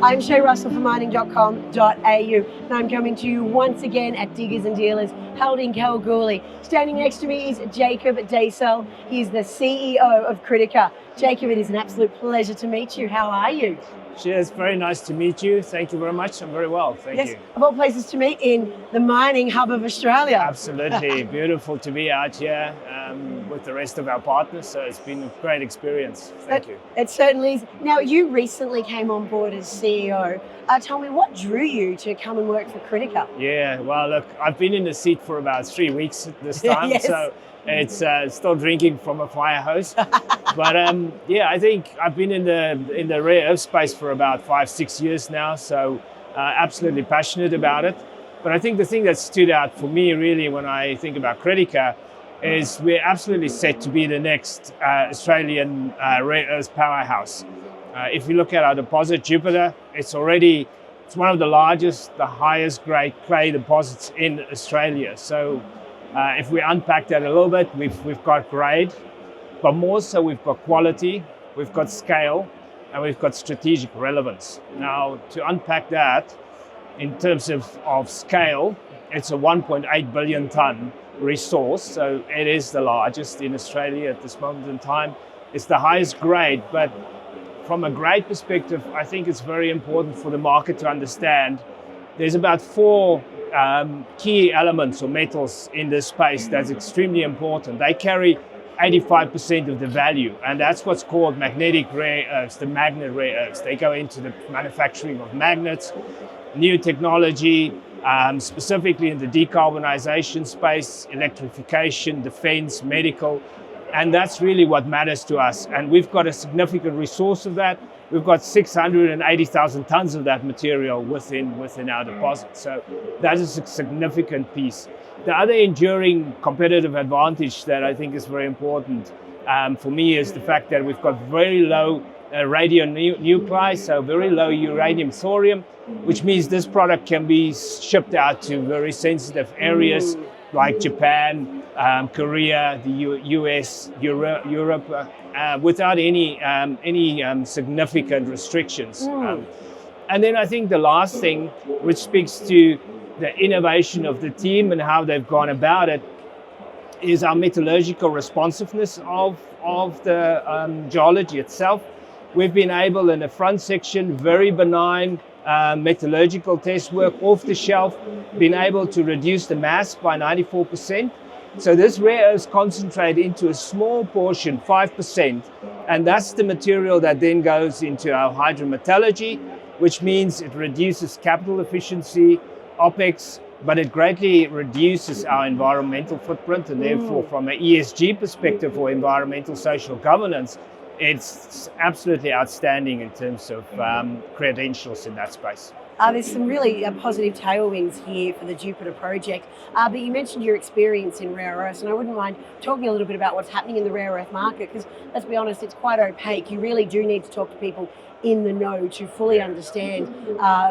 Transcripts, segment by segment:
I'm Shae Russell from mining.com.au, and I'm coming to you once again at Diggers and Dealers, held in Kalgoorlie. Standing next to me is Jacob Deysel. He's the CEO of Critica. Jacob, it is an absolute pleasure to meet you. How are you? Cheers, very nice to meet you. Thank you very much. I'm very well, thank you. Of all places to meet, in the mining hub of Australia. Absolutely, beautiful to be out here with the rest of our partners. So it's been a great experience. Thank you. It certainly is. Now, you recently came on board as CEO. Tell me, what drew you to come and work for Critica? Yeah, well, look, I've been in the seat for about 3 weeks this time, Yes. so it's still drinking from a fire hose. But yeah, I think I've been in the rare earth space for about 5-6 years now, so absolutely passionate about it. But I think the thing that stood out for me really when I think about Critica is we're absolutely set to be the next Australian rare earth powerhouse. If you look at our deposit, Jupiter, it's one of the largest, the highest grade clay deposits in Australia. So if we unpack that a little bit, we've got grade, but more so we've got quality, we've got scale, and we've got strategic relevance. Now, to unpack that, in terms of scale, it's a 1.8 billion ton resource, so it is the largest in Australia at this moment in time. It's the highest grade, but from a grade perspective, I think it's very important for the market to understand there's about 4 key elements or metals in this space that's extremely important. They carry 85% of the value, and that's what's called magnetic rare earths, the magnet rare earths. They go into the manufacturing of magnets, new technology, specifically in the decarbonization space, electrification, defense, medical, and that's really what matters to us. And we've got a significant resource of that. We've got 680,000 tons of that material within our deposit. So that is a significant piece. The other enduring competitive advantage that I think is very important for me is the fact that we've got very low radionuclide, so very low uranium, thorium, which means this product can be shipped out to very sensitive areas like Japan, Korea, the US, Europe, without any significant restrictions. And then I think the last thing, which speaks to the innovation of the team and how they've gone about it, is our metallurgical responsiveness of the geology itself. We've been able, in the front section, very benign metallurgical test work, off the shelf, been able to reduce the mass by 94%. So this rare earths concentrate into a small portion, 5%, and that's the material that then goes into our hydrometallurgy, which means it reduces capital efficiency, OPEX, but it greatly reduces our environmental footprint, and therefore from an ESG perspective or environmental social governance, it's absolutely outstanding in terms of credentials in that space. There's some really positive tailwinds here for the Jupiter project, but you mentioned your experience in rare earths, and I wouldn't mind talking a little bit about what's happening in the rare earth market, because let's be honest, it's quite opaque. You really do need to talk to people in the know to fully understand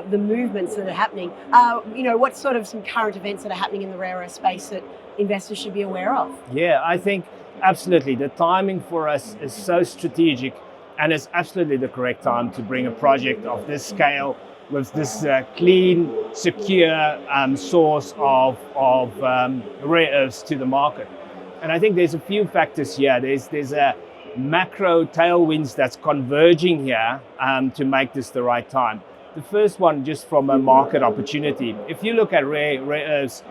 the movements that are happening. What sort of some current events that are happening in the rare earth space that investors should be aware of? Yeah, I think absolutely. The timing for us is so strategic, and it's absolutely the correct time to bring a project of this scale with this clean, secure source of rare earths to the market. And I think there's a few factors here. There's a macro tailwinds that's converging here to make this the right time. The first one, just from a market opportunity. If you look at rare earths,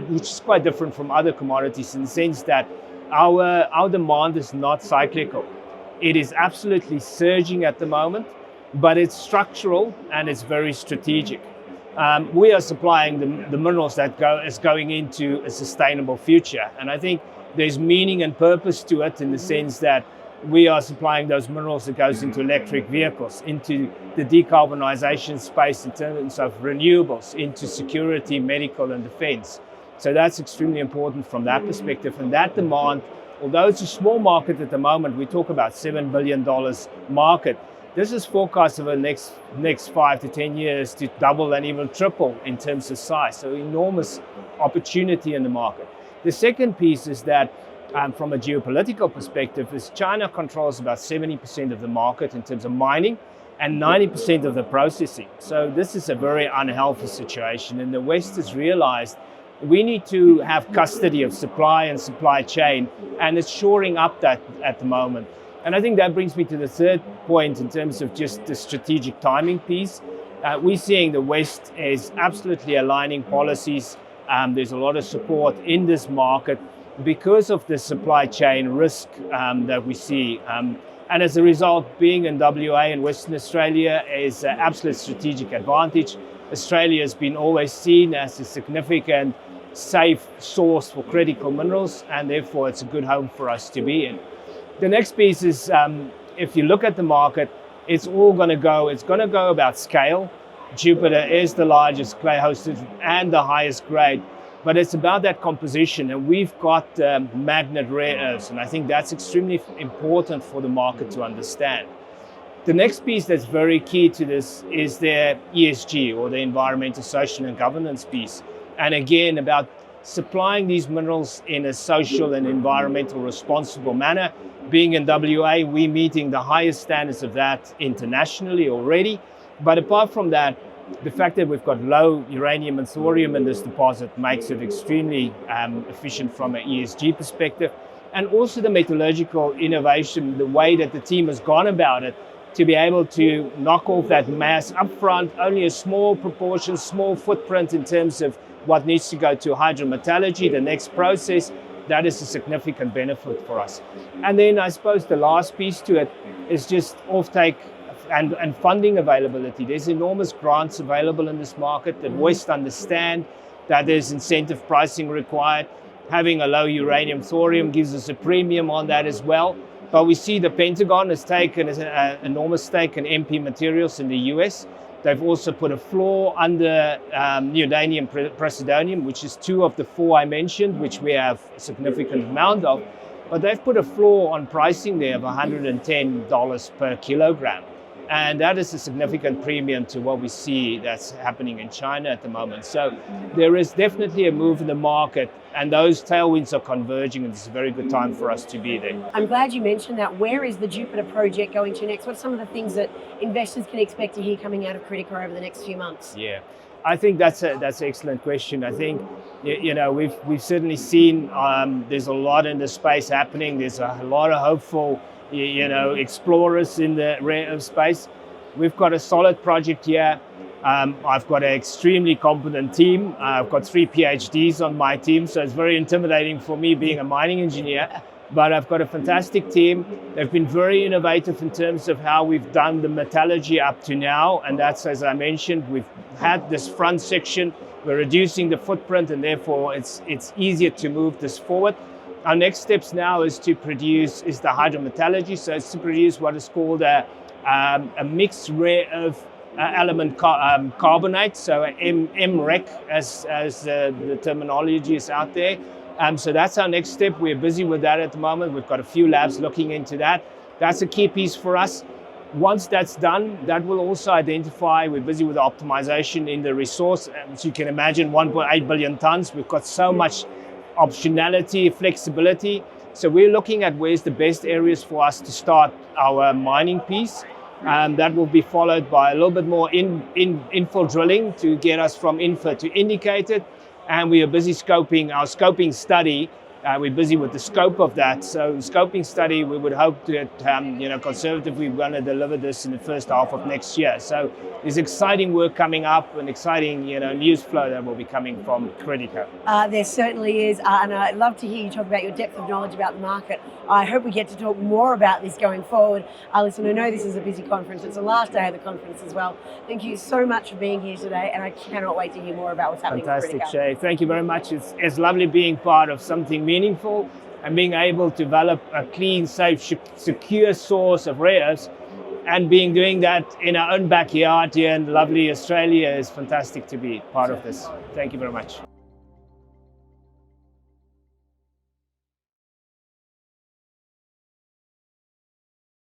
which is quite different from other commodities in the sense that our demand is not cyclical. It is absolutely surging at the moment, but it's structural and it's very strategic. We are supplying the minerals that is going into a sustainable future, and I think there's meaning and purpose to it in the sense that we are supplying those minerals that goes into electric vehicles, into the decarbonization space in terms of renewables, into security, medical and defense. So that's extremely important from that perspective. And that demand, although it's a small market at the moment, we talk about $7 billion market. This is forecast over the next 5 to 10 years to double and even triple in terms of size. So enormous opportunity in the market. The second piece is that from a geopolitical perspective is China controls about 70% of the market in terms of mining, and 90% of the processing. So this is a very unhealthy situation, and the West has realized we need to have custody of supply and supply chain, and it's shoring up that at the moment. And I think that brings me to the third point in terms of just the strategic timing piece. We're seeing the West is absolutely aligning policies. There's a lot of support in this market because of the supply chain risk that we see. And as a result, being in WA and Western Australia is an absolute strategic advantage. Australia has been always seen as a significant, safe source for critical minerals, and therefore it's a good home for us to be in. The next piece is, if you look at the market, it's going to go about scale. Jupiter is the largest clay hosted and the highest grade, but it's about that composition, and we've got magnet rare earths, and I think that's extremely important for the market to understand. The next piece that's very key to this is their ESG, or the environmental, social and governance piece. And again, about supplying these minerals in a social and environmental responsible manner. Being in WA, we're meeting the highest standards of that internationally already. But apart from that, the fact that we've got low uranium and thorium in this deposit makes it extremely efficient from an ESG perspective. And also the metallurgical innovation, the way that the team has gone about it, to be able to knock off that mass upfront, only a small proportion, small footprint in terms of what needs to go to hydrometallurgy, the next process, that is a significant benefit for us. And then I suppose the last piece to it is just offtake and funding availability. There's enormous grants available in this market that West understand that there's incentive pricing required. Having a low uranium thorium gives us a premium on that as well. But we see the Pentagon has taken an enormous stake in MP Materials in the US. They've also put a floor under neodymium praseodymium, which is 2 of the 4 I mentioned, which we have a significant amount of. But they've put a floor on pricing there of $110 per kilogram. And that is a significant premium to what we see that's happening in China at the moment. So there is definitely a move in the market, and those tailwinds are converging, and it's a very good time for us to be there. I'm glad you mentioned that. Where is the Jupiter project going to next? What's some of the things that investors can expect to hear coming out of Critica over the next few months? Yeah, I think that's an excellent question. I think, we've certainly seen there's a lot in the space happening. There's a lot of hopeful explorers in the rare earth space. We've got a solid project here. I've got an extremely competent team. I've got 3 PhDs on my team, so it's very intimidating for me being a mining engineer. But I've got a fantastic team. They've been very innovative in terms of how we've done the metallurgy up to now, and that's, as I mentioned, we've had this front section. We're reducing the footprint, and therefore it's easier to move this forward. Our next steps now is the hydrometallurgy. So it's to produce what is called a mixed rare earth element carbonate, so MREC as the terminology is out there. So that's our next step. We're busy with that at the moment. We've got a few labs looking into that. That's a key piece for us. Once that's done, that will also identify, we're busy with optimization in the resource. As you can imagine, 1.8 billion tons. We've got so much optionality, flexibility. So we're looking at where's the best areas for us to start our mining piece. That will be followed by a little bit more infill drilling to get us from infer to indicated. And we are busy scoping our scoping study. We're busy with the scope of that. So scoping study, we would hope to, conservatively, we're going to deliver this in the first half of next year. So there's exciting work coming up and exciting, news flow that will be coming from Critica. There certainly is, and I'd love to hear you talk about your depth of knowledge about the market. I hope we get to talk more about this going forward. Listen, I know this is a busy conference. It's the last day of the conference as well. Thank you so much for being here today, and I cannot wait to hear more about what's happening with Critica. Fantastic, Shae. Thank you very much. It's lovely being part of something meaningful and being able to develop a clean, safe, secure source of rare earths, and doing that in our own backyard here in lovely Australia is fantastic to be part of this. Thank you very much.